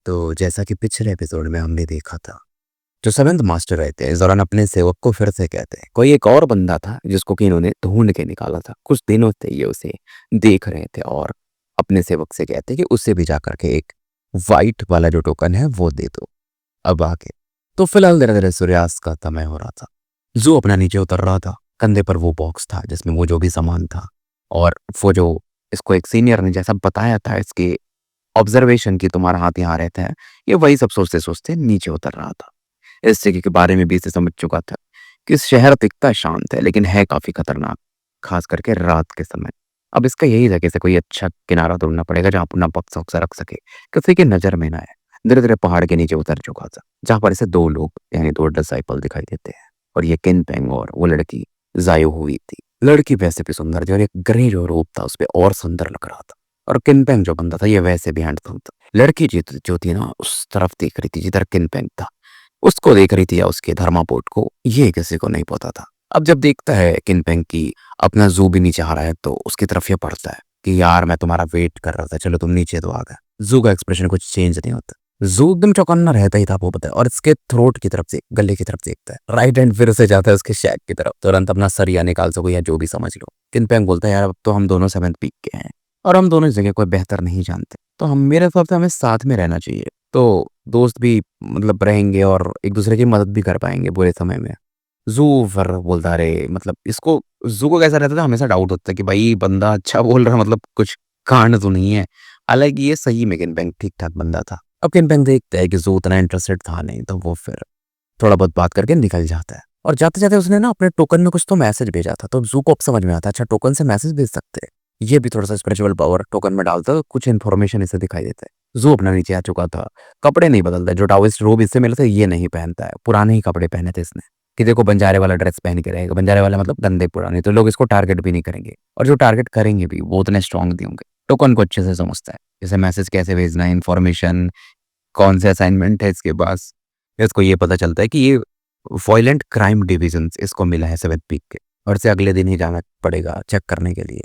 तो जैसा कि पिछले एपिसोड में हमने देखा था, जो सेवेंथ मास्टर रहते हैं इस दौरान अपने सेवक को फिर से कहते हैं कोई एक और बंदा था जिसको कि इन्होंने ढूंढ के निकाला था। कुछ दिनों से ये उसे देख रहे थे और अपने सेवक से कहते कि उससे भी जा करके एक वाइट वाला जो टोकन है वो दे दो। अब आगे तो फिलहाल धीरे धीरे सूर्यास्त का समय हो रहा था। जू अपना नीचे उतर रहा था। कंधे पर वो बॉक्स था जिसमें वो जो भी सामान था, और वो जो इसको एक सीनियर ने जैसा बताया था इसके ऑब्जर्वेशन की तुम्हारा हाथ यहाँ रहता है, ये वही सब सोचते सोचते नीचे उतर रहा था। इस जगह के बारे में भी इसे समझ चुका था कि इस शहर दिखता शांत है लेकिन है काफी खतरनाक, खास करके रात के समय। अब इसका यही जगह से कोई अच्छा किनारा ढूंढना पड़ेगा जहाँ अपना बक्सा उक्सा रख सके, किसी की नजर में ना आए। धीरे धीरे पहाड़ के नीचे उतर चुका था, जहां पर इसे दो लोग यानी दो डिसाइपल दिखाई देते हैं। और ये किन पेंग और वो लड़की जायो हुई थी। लड़की वैसे भी सुंदर थी और एक ग्रे जो रूप था उस पर और सुंदर लग रहा था। और किनपेंग जो बंदा था ये वैसे भी हैंडसम था। लड़की जो थी ना उस तरफ देख रही थी जिधर किनपेंग था, उसको देख रही थी या उसके धर्मापोर्ट को, ये किसी को नहीं पता था। अब जब देखता है किनपेंग की अपना जू भी नीचे आ रहा है तो उसकी तरफ ये पड़ता है कि यार मैं तुम्हारा वेट कर रहा था, चलो तुम नीचे तो आ गए। जू का एक्सप्रेशन कुछ चेंज नहीं होता। जू एकदम चौकन्ना रहता ही था, वो पता है। और इसके थ्रोट की तरफ से गले की तरफ देखता है, राइट हैंड फिर से जाता है उसके शैक की तरफ, तुरंत अपना सरिया निकाल सको या जो भी समझ लो। किनपेंग बोलता है यार अब तो हम दोनों सेवेंथ पीक के हैं और हम दोनों इस जगह कोई बेहतर नहीं जानते, तो हम मेरे हिसाब से हमें साथ में रहना चाहिए, तो दोस्त भी मतलब रहेंगे और एक दूसरे की मदद भी कर पाएंगे बुरे समय में। जू फिर बोलता अरे मतलब इसको, जू को कैसा रहता था हमेशा डाउट होता है कि भाई बंदा अच्छा बोल रहा मतलब कुछ कांड तो नहीं है। हालांकि ये सही में किनपेंग ठीक ठाक बंदा था। अब किनपेंग देखता है कि जू उतना इंटरेस्टेड था नहीं, तो वो फिर थोड़ा बहुत बात करके निकल जाता है। और जाते जाते उसने ना अपने टोकन में कुछ तो मैसेज भेजा था, तो जू को अब समझ में आता है अच्छा टोकन से मैसेज भेज सकते हैं। ये भी थोड़ा सा स्पिरिचुअल पावर टोकन में डालता है, कुछ इन्फॉर्मेशन इसे दिखाई देता है। जू अपना नीचे आ चुका था। कपड़े नहीं बदलता, जो टाओइस्ट रोब इससे मिले थे ये नहीं पहनता है, पुराने ही कपड़े पहने थे इसने कि देखो बंजारे वाला ड्रेस पहन के रहेगा। बंजारे वाला मतलब गंदे पुराने, तो लोग इसको टारगेट भी नहीं करेंगे, और जो टारगेट करेंगे भी वो उतने स्ट्रांग नहीं होंगे। टोकन को अच्छे से समझता है, जैसे मैसेज कैसे भेजना है, इन्फॉर्मेशन कौन से असाइनमेंट है इसके पास। इसको ये पता चलता है कि ये वॉयलेंट क्राइम डिविजन इसको मिला है सेवेंथ पीक के, और इसे अगले दिन ही जाना पड़ेगा चेक करने के लिए।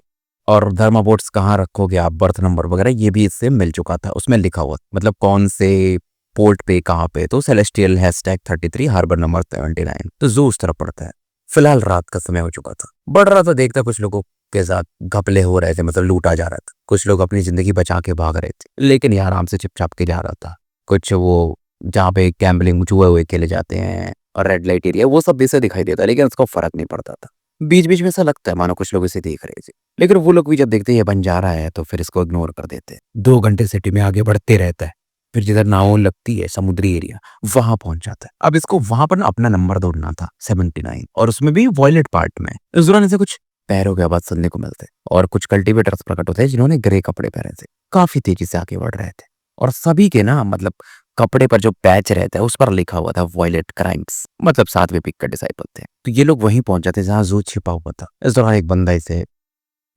और धर्मापोर्ट्स कहाँ रखोगे आप, बर्थ नंबर वगैरह ये भी इससे मिल चुका था, उसमें लिखा हुआ मतलब कौन से पोर्ट पे कहाँ पे, तो सेलेस्टियल हैशटैग 33 हार्बर नंबर 79। तो जू उस तरफ पड़ता है। फिलहाल रात का समय हो चुका था, बढ़ रहा था, देखता कुछ लोगों के साथ घपले हो रहे थे, मतलब लूटा जा रहा था। कुछ लोग अपनी जिंदगी बचा के भाग रहे थे, लेकिन ये आराम से चिपचाप के जा रहा था। कुछ वो जहाँ पे गैम्बलिंग जुए हुए खेले जाते हैं और रेड लाइट एरिया वो सब भी से दिखाई देता है, लेकिन उसको फर्क नहीं पड़ता था। बीच बीच में ऐसा लगता है मानो कुछ लोग इसे देख रहे थे, लेकिन वो लोग भी जब देखते हैं ये बन जा रहा है तो फिर इसको इग्नोर कर देते हैं। 2 घंटे सिटी में आगे बढ़ते रहता है, फिर जिधर नाव लगती है समुद्री एरिया वहां पहुंच जाता है। अब इसको वहां पर ना अपना नंबर ढूंढना था 79, और उसमें भी वॉयलेट पार्ट में। इस दौरान इसे कुछ पैरों के आवाज सुनने को मिलते और कुछ कल्टीवेटर्स प्रकट होते हैं जिन्होंने ग्रे कपड़े पहने थे, काफी तेजी से आगे बढ़ रहे थे। और सभी के ना मतलब कपड़े पर जो पैच रहता है उस पर लिखा हुआ था वॉयलेट क्राइम्स, मतलब 7वें पीक का डिसाइपल थे। तो ये लोग वहीं पहुंच जाते जहां जू छिपा हुआ था। इस दौरान एक बंदा इसे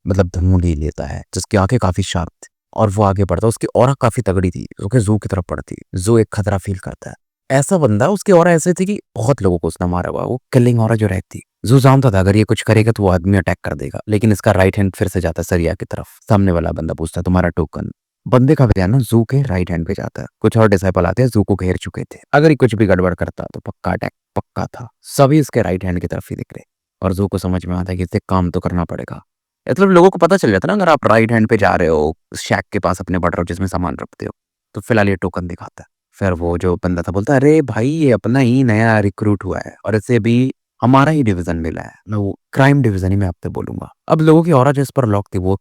मतलब ढूंढ ही लेता है, जिसकी आंखें काफी शार्प थी, और वो आगे बढ़ता, उसकी ऑरा काफी तगड़ी थी जो कि जू की तरफ पड़ती। जू एक खतरा फील करता है। ऐसा बंदा, उसकी ऑरा ऐसे थी कि बहुत लोगों को उसने मारा हुआ, वो किलिंग ऑरा जो रहती। जू जानता था अगर ये कुछ करेगा तो वो आदमी अटैक कर देगा, लेकिन इसका राइट हैंड फिर से जाता सरिया की तरफ। सामने वाला बंदा पूछता तुम्हारा टोकन। बंदे का ध्यान ना जू के राइट हैंड पे जाता है। कुछ और डिसाइपल आते हैं, जू को घेर चुके थे, अगर ये कुछ भी गड़बड़ करता तो पक्का अटैक पक्का था। सभी इसके राइट हैंड की तरफ ही दिख रहे, और जू को समझ में आता है कि इसे काम तो करना पड़ेगा। मतलब लोगों को पता चल जाता है ना, अगर आप राइट हैंड पे जा रहे हो शैक के पास अपने बढ़ रहे हो जिसमें सामान रखते हो, तो फिलहाल ये टोकन दिखाता है। फिर वो जो बंदा था बोलता है अरे भाई ये अपना ही नया रिक्रूट हुआ है और इसे भी हमारा ही डिवीजन मिला है, मैं वो क्राइम डिवीजन ही मैं आपसे बोलूंगा। अब लोगों की ऑरा जिस पर लॉक थी वो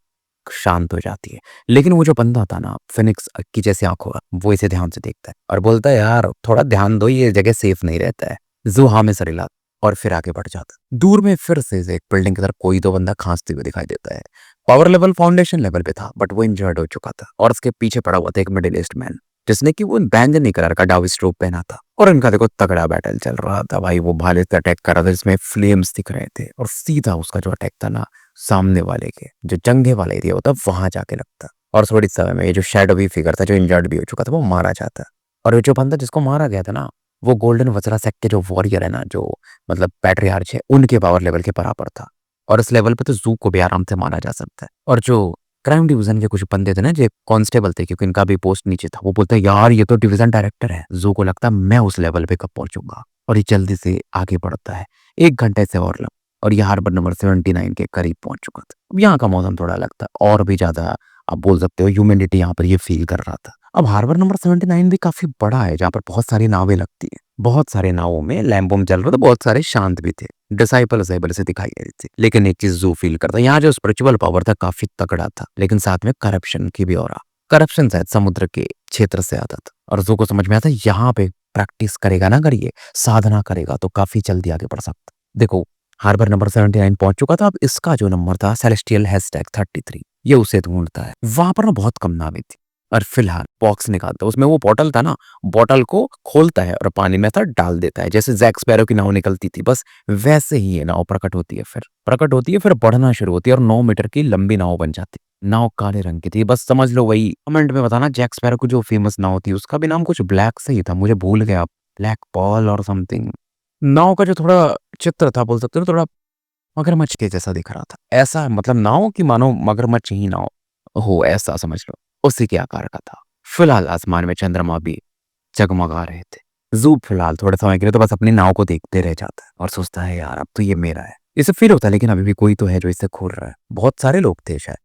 शांत हो जाती है, लेकिन वो जो बंदा था ना फिनिक्स की जैसे आंखों का, वो इसे ध्यान से देखता है और बोलता है यार थोड़ा ध्यान दो, ये जगह सेफ नहीं रहता है। जू हाँ में सर हिला और फिर आगे बढ़ जाता है। दूर में फिर से एक बिल्डिंग की तरफ कोई तो बंदा खांसते हुए दिखाई देता है। पावर लेवल फाउंडेशन लेवल पे था, बट वो इंजर्ड हो चुका था, और उसके पीछे पड़ा हुआ था एक मिडिल ईस्ट मैन जिसने कि वो बैंगनी कलर का डाविस रोब पहना था। और इनका देखो तगड़ा बैटल चल रहा था भाई, वो भाले से अटैक कर रहा था जिसमें फ्लेम्स दिख रहे थे, और सीधा उसका जो अटैक था ना सामने वाले के जो जंगे वाला एरिया होता वहां जाके लगता। और थोड़ी समय में ये जो शैडोवी फिगर था जो इंजर्ड भी हो चुका था वो मारा जाता। और ये जो बंदा जिसको मारा गया था ना वो गोल्डन वज्रा सेक्ट के जो वॉरियर है ना, जो मतलब पैट्रियार्च है, उनके पावर लेवल के बराबर था। और इस लेवल पे तो जू को भी आराम से माना जा सकता है। और जो क्राइम डिवीजन के कुछ बंदे थे ना, जो कांस्टेबल थे, क्योंकि इनका भी पोस्ट नीचे था, वो बोलते हैं यार ये तो डिवीजन डायरेक्टर है। जू को लगता है मैं उस लेवल पे कब पहुंचूंगा, और ये जल्दी से आगे बढ़ता है। 1 घंटे से और ये हार्बर नंबर 79 के करीब पहुंच चुका था। अब यहाँ का मौसम थोड़ा लगता है और भी ज्यादा, आप बोल सकते हो ह्यूमिडिटी यहाँ पर ये फील कर रहा था। अब हार्बर नंबर 79 भी काफी बड़ा है, जहाँ पर बहुत सारी नावें लगती है। बहुत सारे नावों में लैंप वैम्प जल रहा था, बहुत सारे शांत भी थे, डिसाइपल से दिखाई दे रही थी। लेकिन एक चीज जू फील करता, यहाँ जो स्पिरिचुअल पावर था काफी तगड़ा था, लेकिन साथ में करप्शन की भी और करप्शन शायद समुद्र के क्षेत्र से आता था। और जू को समझ में आता यहाँ पे प्रैक्टिस करेगा ना, अगर ये साधना करेगा तो काफी जल्दी आगे बढ़ सकता। देखो हार्बर नंबर 79 पहुंच चुका था। अब इसका जो नंबर था सेलेस्टियल #33, ये उसे ढूंढता है। वहां पर ना बहुत कम नावें थी, और फिलहाल बॉक्स निकालता है, उसमें वो बॉटल था ना, बॉटल को खोलता है और पानी में था डाल देता है। जैसे जैक स्पैरो की नाव निकलती थी, बस वैसे ही ये नाव प्रकट होती है, फिर बढ़ना शुरू होती है और 9 मीटर की लंबी नाव बन जाती है। नाव काले रंग की थी, बस समझ लो वही। कमेंट में बताना जैक स्पैरो की जो फेमस नाव थी उसका भी नाम कुछ ब्लैक से ही था, मुझे भूल गया, ब्लैक पॉल और समथिंग। नाव का जो थोड़ा चित्र था, बोल सकते हो थोड़ा मगरमच्छ के जैसा दिख रहा था। ऐसा मतलब नाव की मानो मगरमच्छ ही नाव हो, ऐसा समझ लो, उसी के आकार का था। फिलहाल आसमान में चंद्रमा भी जगमगा रहे थे। जू फिलहाल थोड़े समय के लिए तो बस अपनी नाव को देखते रह जाता है और सोचता है यार अब तो ये मेरा है। इसे फील होता है लेकिन अभी भी कोई तो है जो इसे खोल रहा है। बहुत सारे लोग थे शायद,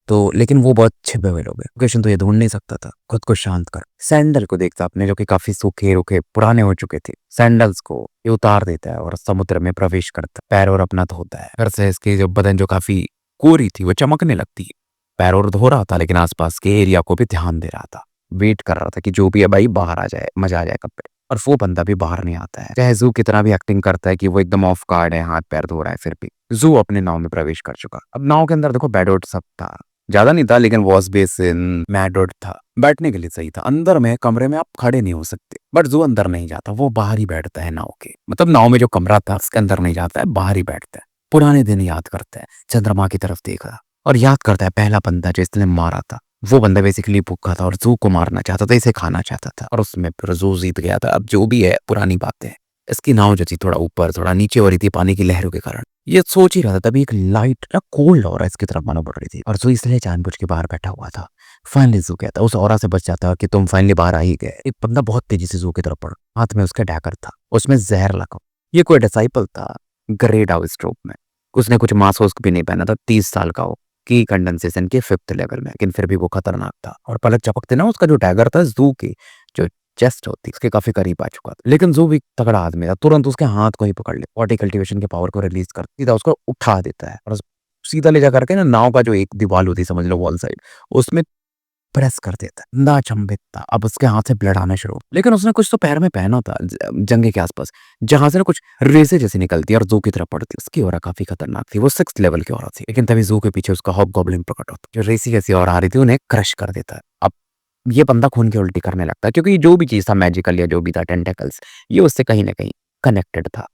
तो लेकिन वो बहुत छिपे हुए लोग हैं। लोकेशन तो ये ढूंढ नहीं सकता था। खुद को शांत कर सैंडल को देखता अपने, जो कि काफी सूखे रुखे पुराने हो चुके थे। सैंडल्स को ये उतार देता है और समुद्र में प्रवेश करता है। पैर और अपना धोता है। फिर से इसकी जो बदन जो काफी कोरी थी वो चमकने लगती है। पैर और धो रहा था लेकिन आसपास के एरिया को भी ध्यान दे रहा था। वेट कर रहा था कि जो भी है भाई बाहर आ जाए, मजा आ जाए कपड़े। और वो बंदा भी बाहर नहीं आता है। चाहे जू कितना भी एक्टिंग करता है कि वो एकदम ऑफ गार्ड है, हाथ पैर धो रहा है, फिर भी जू अपने नाव में प्रवेश कर चुका। अब नाव के अंदर देखो बेड सब था, ज्यादा नहीं था लेकिन वॉश बेसिन मैट था, बैठने के लिए सही था। अंदर में कमरे में आप खड़े नहीं हो सकते, बट जो अंदर नहीं जाता वो बाहर ही बैठता है नाव के। मतलब नाव में जो कमरा था उसके अंदर नहीं जाता है, बाहर ही बैठता है। पुराने दिन याद करता है, चंद्रमा की तरफ देखा और याद करता है पहला बंदा जो इसने मारा था। वो बंदा बेसिकली भूखा था और जू को मारना चाहता था, इसे खाना चाहता था, और उसमें फिर जू जीत गया था। अब जो भी है पुरानी बातें। इसकी नाव जो थी थोड़ा ऊपर थोड़ा नीचे हो रही थी पानी की लहरों के कारण। ये सोच ही रहा था तभी एक लाइट ना कोल्ड ऑरा इसकी तरफ मानो बढ़ रही थी, और जो इसलिए जानबूझ के बाहर बैठा हुआ था। फाइनली जू कहता उस ऑरा से बच जाता कि तुम फाइनली बाहर आ ही गए। एक बंदा बहुत तेजी से जू की तरफ बढ़ा, हाथ में उसका डैगर था, उसमें जहर लगा। ये कोई डिसाइपल था ग्रेड स्ट्रोक में। उसने कुछ मास्क भी नहीं पहना था, 30 साल का हो, की कंडेंसेशन के 5th लेवल में, लेकिन फिर भी वो खतरनाक था। और पलक चपकते ना उसका जो डैगर था जू की जो चेस्ट होती उसके काफी करीब आ चुका था। लेकिन जो भी तगड़ा आदमी था तुरंत उसके हाथ को ही पकड़ ले, बॉडी कल्टीवेशन के पावर को रिलीज कर सीधा उसको उठा देता है और सीधा ले जा करके ना नाव का जो एक दीवार होती समझ लो वॉल साइड, उसमें प्रेस कर देता है। ना चंबित था, अब उसके हाथ से ब्लड आना शुरू। लेकिन उसने कुछ तो पैर में पहना था जंगे के आसपास, जहां से ना कुछ रेसे जैसी निकलती है और जू की तरफ पड़ती। उसकी ओरा काफी खतरनाक थी, वो 6th लेवल की ओरा थी। लेकिन तभी जू के पीछे उसका हॉबगॉब्लिन प्रकट होता, जो रेसी जैसी ओरा आ रही थी उन्हें क्रश कर देता है। अब ये बंदा खून की उल्टी करने लगता है, क्योंकि जो भी चीज था मैजिकल या जो भी था टेंटेकल्स, ये उससे कहीं ना कहीं कनेक्टेड था।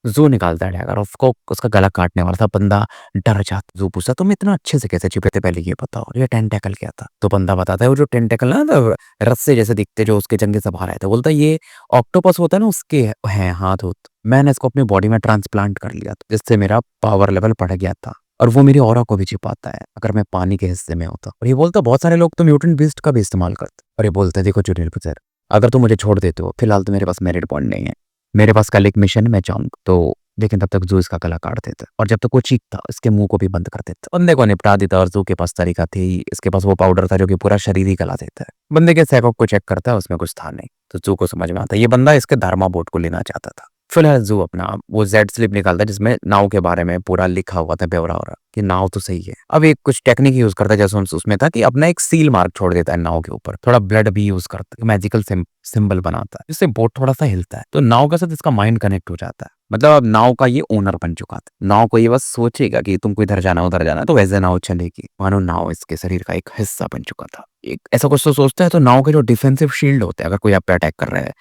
जू निकालता है डैगर, उसको उसका गला काटने वाला था। बंदा डर जाता। जू पूछता तुम इतना अच्छे से कैसे छिपे थे, पहले ये बताओ, ये टेंटेकल क्या था? तो बंदा बताता है वो जो टेंटेकल ना तो रस्से जैसे दिखते जो उसके जंगे से बाहर आए थे। बोलता है ये ऑक्टोपस होता है ना, उसके हैं हाथ होत। मैंने इसको अपनी बॉडी में ट्रांसप्लांट कर लिया था, जिससे मेरा पावर लेवल बढ़ गया था, और वो मेरी ऑरा को भी छिपाता है अगर मैं पानी के हिस्से में होता। और ये बोलता बहुत सारे लोग तो म्यूटेंट बीस्ट का भी इस्तेमाल करते। और ये बोलते हैं देखो जुनियर पुत्र, अगर तुम मुझे छोड़ देते हो, फिलहाल तो मेरे पास मेरिट पॉइंट नहीं है, मेरे पास कल एक मिशन मैं चाहूंगा तो। लेकिन तब तक जू इसका गला काट देता, और जब तक वो चीखता इसके मुंह को भी बंद कर देता। बंदे को निपटा देता, और जू के पास तरीका थी, इसके पास वो पाउडर था जो कि पूरा शरीर ही गला देता है। बंदे के सैकअप को चेक करता है, उसमें कुछ था नहीं। तो जू को समझ में आता है ये बंदा इसके धर्मा बोट को लेना चाहता था। फिलहाल जू अपना वो जेड स्लिप निकालता है जिसमें नाव के बारे में पूरा लिखा हुआ था, ब्यौरा हो रहा कि नाव तो सही है। अब एक कुछ टेक्निक यूज करता है जैसे उसमें था कि अपना एक सील मार्क छोड़ देता है नाव के ऊपर, थोड़ा ब्लड भी यूज करता है, मैजिकल सिंबल बनाता है, जिससे बोट थोड़ा सा हिलता है। तो नाव के साथ इसका माइंड कनेक्ट हो जाता है। मतलब अब नाव का ये ओनर बन चुका था। नाव को ये बस सोचेगा कि तुमको इधर जाना उधर जाना, तो वैसे नाव चलेगी, मानो नाव इसके शरीर का एक हिस्सा बन चुका था। एक ऐसा कुछ तो सोचता है। तो नाव के जो डिफेंसिव शील्ड होते हैं, अगर कोई आप पे अटैक कर रहा है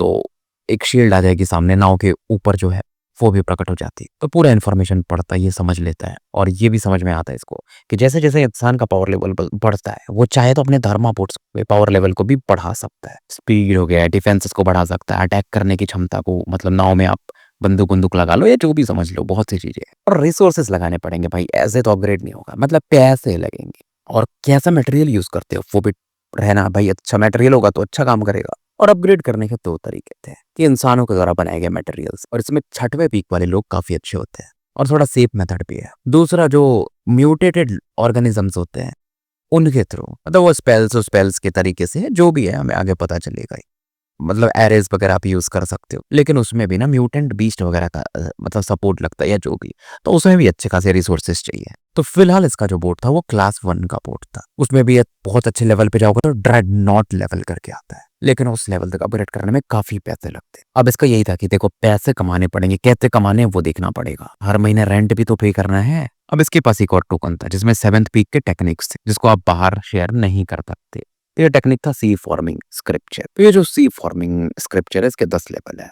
तो एक शील्ड आ जाएगी सामने, नाव के ऊपर जो है वो भी प्रकट हो जाती है। तो पूरा इन्फॉर्मेशन पढ़ता है, ये समझ लेता है, और ये भी समझ में आता है इसको कि जैसे जैसे इंसान का पावर लेवल बढ़ता है, वो चाहे तो अपने धर्मा बोट्स पावर लेवल को भी बढ़ा सकता है। स्पीड हो गया, डिफेंसेस को बढ़ा सकता है, अटैक करने की क्षमता को, मतलब नाव में आप बंदूक बंदूक लगा लो या जो भी समझ लो, बहुत सी चीजें। और रिसोर्सेस लगाने पड़ेंगे भाई, ऐसे तो अपग्रेड नहीं होगा, मतलब पैसे लगेंगे। और कैसा मटेरियल यूज़ करते हो वो भी रहना। भाई अच्छा मटेरियल होगा तो अच्छा काम करेगा। और अपग्रेड करने के 2 तरीके थे कि इंसानों के द्वारा बनाए गए मटेरियल्स, और इसमें 6वें पीक वाले लोग काफ़ी अच्छे होते हैं और थोड़ा सेफ मेथड भी है। दूसरा जो म्यूटेटेड ऑर्गेनिज़म्स होते हैं उनके थ्रू, मतलब वो स्पेल्स के तरीके से जो भी है हमें आगे पता चलेगा ही। मतलब एरेज़ वगैरह आप यूज़ कर सकते हो। लेकिन उसमें भी ना म्यूटेंट बीस्ट वगैरह का मतलब सपोर्ट लगता है या जो भी। तो उसमें भी अच्छे खासे रिसोर्सेज़ चाहिए। तो फिलहाल इसका जो बोट था वो क्लास 1 का बोट था। उसमें भी बहुत अच्छे लेवल पे जाओगे तो ड्रेडनॉट लेवल करके आता है। लेकिन उस लेवल तक अपग्रेड करने में काफ़ी पैसे लगते हैं। अब इसका यही था कि देखो पैसे कमाने पड़ेंगे, कैसे कमाने हैं वो देखना पड़ेगा। हर महीने रेंट भी तो पे करना है। अब इसके पास एक और टोकन था जिसमें 7th पीक के टेक्निक्स थे जिसको आप बाहर शेयर नहीं कर सकते। तो ये टेक्निक था सी फॉर्मिंग स्क्रिप्चर। तो ये जो सी फॉर्मिंग स्क्रिप्चर है इसके 10 लेवल है।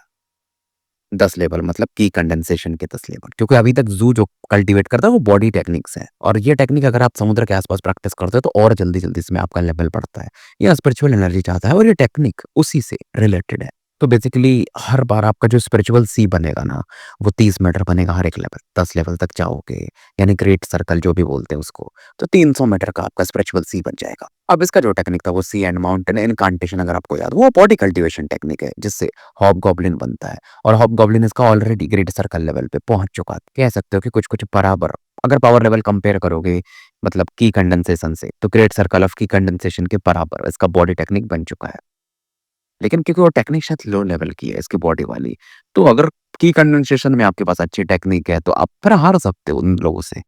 10 लेवल मतलब की कंडेंसेशन के 10 लेवल, क्योंकि अभी तक ज़ू जो कल्टीवेट करता है वो बॉडी टेक्निक्स है, और ये टेक्निक अगर आप समुद्र के आसपास प्रैक्टिस करते हो तो और जल्दी-जल्दी इसमें आपका लेवल बढ़ता है। ये स्पिरिचुअल एनर्जी चाहता है और ये टेक्निक उसी से रिलेटेड है। तो बेसिकली हर बार आपका जो स्पिरिचुअल सी बनेगा ना, वो 30 मीटर बनेगा हर एक लेवल। 10 लेवल तक जाओगे, यानी ग्रेट सर्कल जो भी बोलते हैं उसको, तो 300 मीटर का आपका स्पिरिचुअल सी बन जाएगा। अब इसका जो टेक्निक था वो सी एंड माउंटेन इनकांटेशन, अगर आपको याद हो, वो बॉडी कल्टीवेशन टेक्निक है जिससे हॉबगॉब्लिन बनता है। और हॉबगॉब्लिन इसका ऑलरेडी ग्रेट सर्कल लेवल पे पहुंच चुका है। कह सकते हो कि कुछ-कुछ बराबर। अगर पावर लेवल कंपेयर करोगे मतलब की कंडेंसेशन से, तो ग्रेट सर्कल ऑफ की कंडेंसेशन के बराबर इसका बॉडी टेक्निक बन चुका है। लेकिन क्योंकि वो टेक्निक शायद लो लेवल की है इसकी बॉडी वाली, तो अगर की कंडेंसेशन में आपके पास अच्छी टेक्निक है तो आप फिर हार सकते हो उन लोगों से।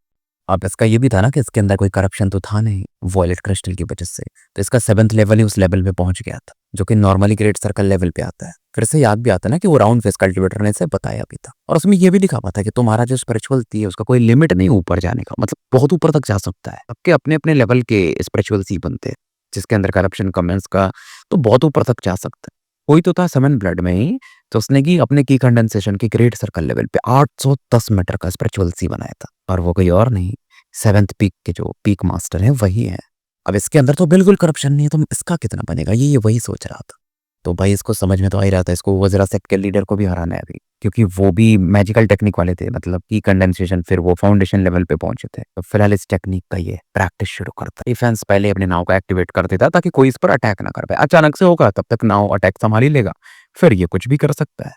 अब इसका ये भी था ना कि इसके अंदर कोई करप्शन तो था नहीं वॉयलेट क्रिस्टल की वजह से। तो इसका 7th लेवल ही उस लेवल पे पहुंच गया था जो कि नॉर्मली ग्रेट सर्कल लेवल पे आता है। फिर से याद भी आता है ना कि वो राउंड फेस कल्टीवेटर ने इसे बताया भी था, और उसमें ये भी लिखा हुआ था कि तुम्हारा जो स्पिरिचुअल सी है उसका कोई लिमिट नहीं ऊपर जाने का, मतलब बहुत ऊपर तक जा सकता है। सबके अपने अपने लेवल के स्पिरिचुअल सी बनते हैं जिसके अंदर करप्शन कम है उसका, तो बहुत ऊपर तक जा सकता है। कोई तो था समन ब्लड में ही, तो उसने की अपने की कंडेंसेशन की ग्रेट सर्कल लेवल पे 810 मीटर का स्पिरिचुअल सी बनाया था, और वो कोई और नहीं, 7th पीक के जो पीक मास्टर हैं वही हैं। अब इसके अंदर तो बिल्कुल करप्शन नहीं है, तो इसका कितना बनेगा ये वही सोच रहा था। तो भाई इसको समझ में तो आ ही रहा था, इसको वज़ीरा सेक्ट के लीडर को भी हराना है अभी, क्योंकि वो भी मैजिकल टेक्निक वाले थे, मतलब की कंडेंसेशन फिर वो फाउंडेशन लेवल पे पहुंचे थे। तो फिलहाल इस टेक्निक का ये प्रैक्टिस शुरू करता है। डिफेंस पहले अपने नाव को एक्टिवेट कर देता ताकि कोई इस पर अटैक ना कर पाए। अचानक से होगा तब तक नाव अटैक संभाल ही लेगा, फिर ये कुछ भी कर सकता है।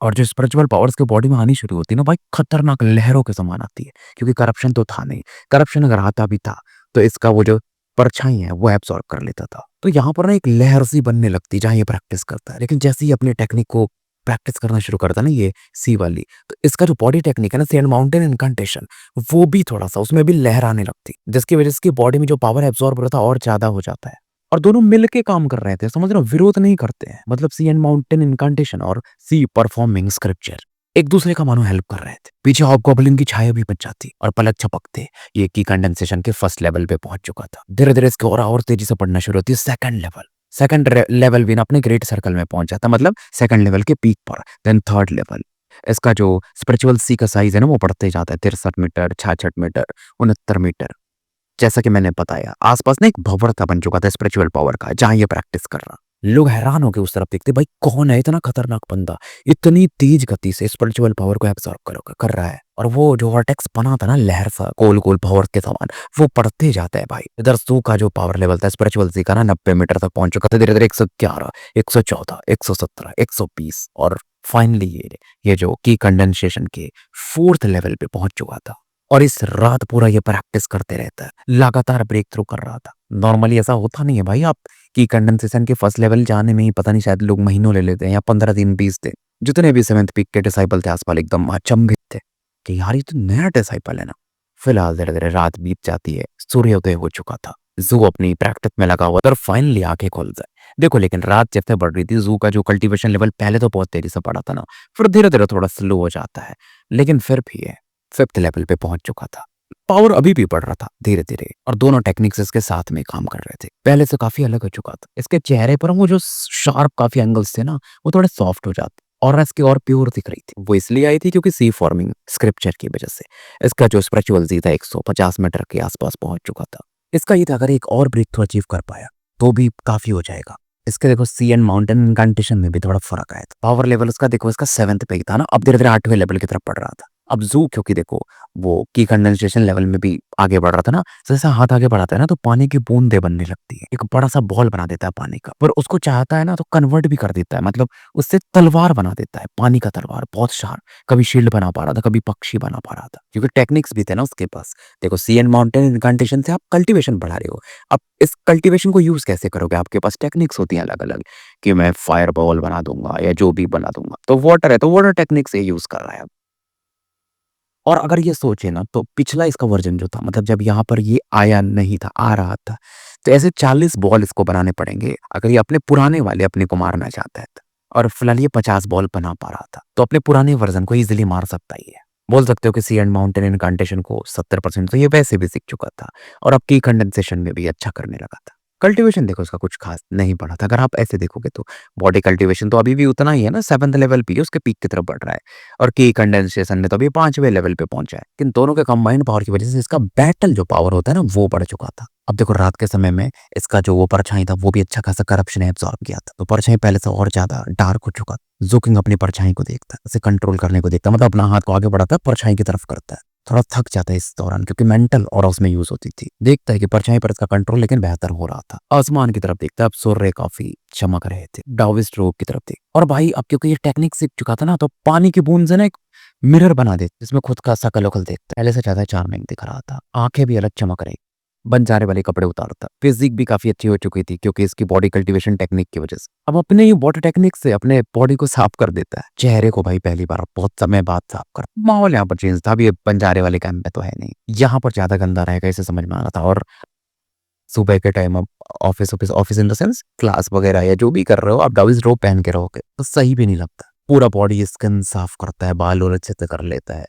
और जो स्पिरिचुअल पावर्स की बॉडी में आनी शुरू होती है ना भाई, खतरनाक लहरों के समान आती है, क्योंकि करप्शन तो था नहीं। करप्शन अगर आता भी था तो इसका वो जो परछाई है वो एब्सॉर्ब कर लेता था। तो यहाँ पर ना एक लहर सी बनने लगती जहाँ ये प्रैक्टिस करता है। लेकिन जैसे ही अपनी टेक्निक को प्रैक्टिस करना शुरू करता है ना ये सी वाली, तो इसका जो बॉडी टेक्निक है ना, सैंड माउंटेन इनकांटेशन, वो भी थोड़ा-सा उसमें भी लहर आने लगती, जिसकी वजह से इसकी बॉडी में जो पावर एब्सॉर्ब हो रहा था और ज़्यादा हो जाता है। और दोनों मिलके काम कर रहे थे, समझ रहे हो? विरोध नहीं करते हैं। मतलब सी एंड माउंटेन इनकांटेशन और सी परफॉर्मिंग स्क्रिप्चर एक दूसरे का मानो हेल्प कर रहे थे। पीछे हॉबगॉब्लिन की छाया भी बच जाती और पलक झपकते ये की कंडेंसेशन के फर्स्ट लेवल पे पहुंच चुका था। धीरे-धीरे इसकी ऑरा और तेजी से बढ़ना शुरू होती है। सेकंड लेवल, लेवल भी ना अपने ग्रेट सर्कल में पहुंच जाता, मतलब सेकंड लेवल के पीक पर। देन थर्ड लेवल, इसका जो स्पिरिचुअल सी का साइज है ना वो बढ़ते जाता है। 63 मीटर, 66 मीटर, 69 मीटर। जैसा कि मैंने बताया, आसपास ना एक भंवर सा बन चुका था स्पिरिचुअल पावर का, जहाँ ये प्रैक्टिस कर रहा। लोग हैरान हो के उस तरफ देखते, भाई कौन है इतना खतरनाक बंदा, इतनी तेज गति से स्पिरिचुअल पावर को एब्सॉर्ब कर रहा है। और वो जो वर्टेक्स बना था ना लहर सा गोल-गोल भंवर के समान, वो बढ़ते जाता है भाई। इधर सू का जो पावर लेवल था स्पिरिचुअल सी का ना 90 मीटर तक पहुंच चुका था। धीरे-धीरे 111, 114, 117, 120 और फाइनली ये जो की कंडेंसेशन के 4th लेवल पे पहुंच चुका था। और इस रात पूरा ये प्रैक्टिस करते रहता है, लगातार ब्रेक थ्रू कर रहा था। नॉर्मली ऐसा होता नहीं है भाई, आप की कंडेंसेशन के फर्स्ट लेवल जाने में ही पता नहीं शायद लोग महीनों ले लेते हैं या 15 दिन 20 दिन। जितने भी 7th पीक के डिसाइपल थे आसपास एकदम अचंभित थे कि यार ये तो नया डिसाइपल है ना। फिलहाल धीरे-धीरे रात बीत जाती है, सूर्योदय हो चुका था। ज़ू अपनी प्रैक्टिस में लगा हुआ था और फाइनली आंखें खुल जाए। देखो लेकिन रात जैसे बढ़ रही थी, ज़ू का जो कल्टीवेशन लेवल पहले तो बहुत तेजी से बढ़ा था ना, फिर धीरे-धीरे थोड़ा स्लो हो जाता है। लेकिन फिर भी है 5th लेवल पे पहुंच चुका था। पावर अभी भी बढ़ रहा था धीरे-धीरे, और दोनों टेक्निक्स इसके साथ में काम कर रहे थे। पहले से काफ़ी अलग हो चुका था। इसके चेहरे पर वो जो शार्प काफ़ी एंगल्स थे ना, वो थोड़े सॉफ्ट हो जाते और इसकी और प्योर दिख रही थी। वो इसलिए आई थी क्योंकि सी फॉर्मिंग स्क्रिप्चर की वजह से। इसका जो स्पिरिचुअल ज़ी था 150 मीटर के आसपास पहुंच चुका था। इसका ये था अगर एक और ब्रेक थ्रू अचीव कर पाया तो भी काफ़ी हो जाएगा। इसके देखो सी एंड माउंटेन इनकांटेशन में भी थोड़ा फ़र्क आया था। पावर लेवल उसका देखो, इसका 7th पे ही था ना, अब धीरे-धीरे 8वें लेवल की तरफ बढ़ रहा था। अब ज़ू क्योंकि देखो वो की कंडेंसेशन लेवल में भी आगे बढ़ रहा था ना, जैसे हाथ आगे बढ़ाता है ना तो पानी की बूंदें बनने लगती है, एक बड़ा सा बॉल बना देता है पानी का, पर उसको चाहता है ना तो कन्वर्ट भी कर देता है, मतलब उससे तलवार बना देता है, पानी का तलवार बहुत शार्प। कभी शील्ड बना पा रहा था, कभी पक्षी बना पा रहा था, क्योंकि टेक्निक्स भी थे ना उसके पास। देखो सी एंड माउंटेन इनकांटेशन से आप कल्टीवेशन बढ़ा रहे हो। अब इस कल्टीवेशन को यूज कैसे करोगे? आपके पास टेक्निक्स होती हैं अलग अलग, कि मैं फायर बॉल बना दूंगा या जो भी बना दूंगा, तो वाटर है तो वाटर टेक्निक से यूज कर रहा है अब। और अगर ये सोचे ना तो पिछला इसका वर्जन जो था, मतलब जब यहाँ पर ये आया नहीं था, आ रहा था, तो ऐसे 40 बॉल इसको बनाने पड़ेंगे अगर ये अपने पुराने वाले अपने को मारना चाहता है तो। और फिलहाल ये 50 बॉल बना पा रहा था, तो अपने पुराने वर्जन को इजीली मार सकता ही है। बोल सकते हो कि सी एंड माउंटेन इनकांटेशन को 70% तो ये वैसे भी सीख चुका था, और अब की कंडेंसेशन में भी अच्छा करने लगा था। कल्टीवेशन देखो उसका कुछ खास नहीं बढ़ा था, अगर आप ऐसे देखोगे तो बॉडी कल्टीवेशन तो अभी भी उतना ही है ना, 7th लेवल पे ही उसके पीक की तरफ बढ़ रहा है। और की कंडेंसेशन में तो अभी 5वें लेवल पे पहुंचा है। किन दोनों के कंबाइंड पावर की वजह से इसका बैटल जो पावर होता है ना वो बढ़ चुका था। अब देखो रात के समय में इसका जो वो परछाई था वो भी अच्छा खासा करप्शन एब्जॉर्ब किया था, तो परछाई पहले से और ज्यादा डार्क हो चुका था। जोकिंग अपनी परछाई को देखता है, उसे कंट्रोल करने को देखता है, मतलब अपना हाथ को आगे बढ़ाता है, परछाई की तरफ करता है। थोड़ा थक जाता है इस दौरान क्योंकि मेंटल और उसमें यूज होती थी। देखता है कि परछाई पर इसका कंट्रोल लेकिन बेहतर हो रहा था। आसमान की तरफ देखता है, अब सूर्य काफी चमक रहे थे। डाविस्ट रोग की तरफ देख, और भाई अब क्योंकि ये टेक्निक सीख चुका था ना तो पानी की बूंद से ना एक मिरर बना दे जिसमें खुद का शकल वकल देखता है। पहले से ज्यादा चार्मिंग दिख रहा था, आंखें भी अलग चमक रही, बंजारे वाले कपड़े उतारता, फिजिक भी काफी अच्छी हो चुकी थी क्योंकि इसकी बॉडी कल्टीवेशन टेक्निक की वजह से। अब अपने ही बॉडी टेक्निक से अपने बॉडी को साफ कर देता है, चेहरे को भाई पहली बार बहुत समय बाद साफ कर। माहौल यहाँ पर चेंज था, अभी ये बंजारे वाले कैंप में तो है नहीं, यहाँ पर ज्यादा गंदा रहेगा इसे समझ में आ रहा था। और सुबह के टाइम अब office office office in the sense class वगैरह या जो भी कर रहे हो आप डाउज रोब पहन के रहोगे तो सही भी नहीं लगता। पूरा बॉडी स्किन साफ करता है, बाल और अच्छे से कर लेता है।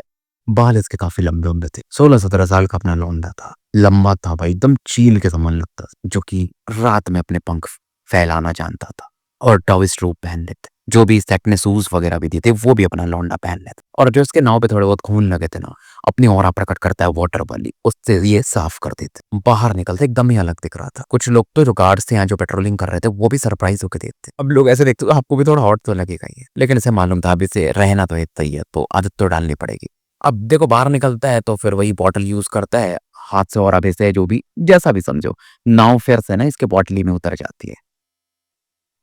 बाल इसके काफी लंबे लंबे थे, 16-17 साल का अपना लौंडा था, लंबा था भाई, एकदम चील के समान लगता था, जो कि रात में अपने पंख फैलाना जानता था। और टाविस्ट रोब पहन लेते, जो भी सेट ने शूज वगैरह भी दिए थे वो भी अपना लौंडा पहन लेते। और जो इसके नाव पे थोड़े बहुत खून लगे थे ना, अपनी ऑरा प्रकट करता है वाटर वाली, उससे ये साफ कर देते। बाहर निकलते एकदम ही अलग दिख रहा था। कुछ लोग तो जो गार्ड्स थे यहाँ जो पेट्रोलिंग कर रहे थे वो भी सरप्राइज होकर देखते। अब लोग ऐसे देखते तो आपको भी थोड़ा हॉट तो लगेगा ही है, लेकिन इसे मालूम था अभी से रहना तो इतना ही है, तो आदत तो डालनी पड़ेगी। अब देखो बाहर निकलता है तो फिर वही बॉटल यूज करता है, हाथ से और आधे से जो भी जैसा भी समझो, नाव फिर से ना इसके बॉटली में उतर जाती है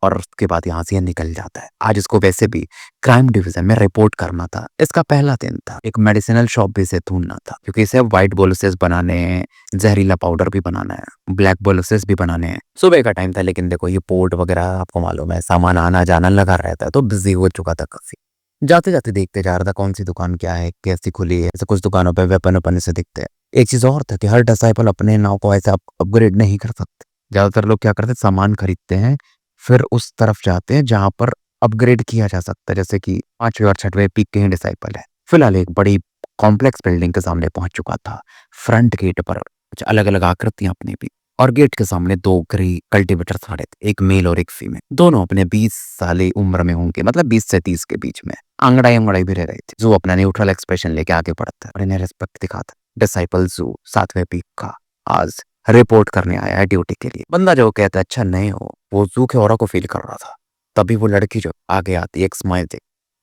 और उसके बाद यहाँ से ये निकल जाता है। आज इसको वैसे भी क्राइम डिवीजन में रिपोर्ट करना था, इसका पहला दिन था। एक मेडिसिनल शॉप भी इसे ढूंढना था क्योंकि इसे व्हाइट बोलसेस बनाने हैं, जहरीला पाउडर भी बनाना है, ब्लैक बोलसेस भी बनाने हैं। सुबह का टाइम था लेकिन देखो ये पोर्ट वगैरह आपको मालूम है, सामान आना जाना लगा रहता है, तो बिजी हो चुका था काफी। जाते जाते देखते जा रहा था कौन सी दुकान क्या है, कैसी खुली है। ऐसे कुछ दुकानों पे वेपन वेपन से दिखते हैं। एक चीज और था कि हर डिसाइपल अपने नाव को ऐसे अपग्रेड नहीं कर सकते। ज्यादातर लोग क्या करते हैं, सामान खरीदते हैं फिर उस तरफ जाते हैं जहां पर अपग्रेड किया जा सकता है, जैसे कि 5वें और 6वें पीक के ही डिसाइपल है। फिलहाल एक बड़ी कॉम्प्लेक्स बिल्डिंग के सामने पहुंच चुका था। फ्रंट गेट पर कुछ अलग अलग आकृतियां अपनी भी, और गेट के सामने दो ग्रे कल्टीवेटर खड़े थे, एक मेल और एक फीमेल। दोनों अपने 20 साल उम्र में होंगे, मतलब 20 से 30 के बीच में। अंगड़ाई अंगड़ाई भी रह रहे थे। जो अपना न्यूट्रल एक्सप्रेशन लेके आगे बढ़ता है और इन्हें रिस्पेक्ट दिखाता है। डिसाइपल जू 7वें पीक का आज रिपोर्ट करने आया है ड्यूटी के लिए। बंदा जो कहता है अच्छा नहीं हो, वो जू के ऑरा को फील कर रहा था। तभी वो लड़की जो आगे आती है, एक स्माइल दे,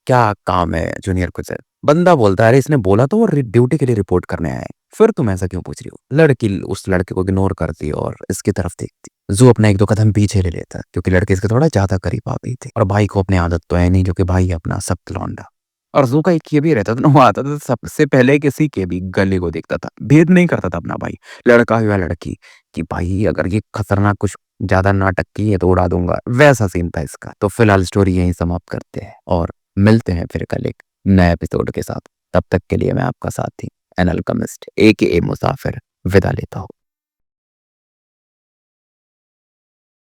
क्या काम है जूनियर कुछ। बंदा बोलता है अरे इसने बोला तो वो ड्यूटी के लिए रिपोर्ट करने आए, फिर तुम ऐसा क्यों पूछ रही हो? लड़की उस लड़के को इग्नोर करती और इसकी तरफ देखती। जू अपना 1-2 कदम पीछे ले लेता क्योंकि लड़के इसके थोड़ा ज्यादा करीब आ गई थी, और भाई को अपनी आदत तो है नहीं, जो कि भाई अपना सख्त लौंडा। और जू का एक ये भी रहता था ना, वो आता था सबसे पहले किसी के भी गले को देखता था, भेद नहीं करता था अपना भाई, लड़का हो या लड़की, कि भाई अगर ये खतरनाक कुछ ज्यादा नाटक की है तो उड़ा दूंगा, वैसा सीन था इसका। तो फिलहाल स्टोरी यहीं समाप्त करते हैं और मिलते हैं फिर कल एक नए एपिसोड के साथ। तब तक के लिए मैं आपका साथी एन अल्केमिस्ट AKA मुसाफिर विदा लेता हूँ।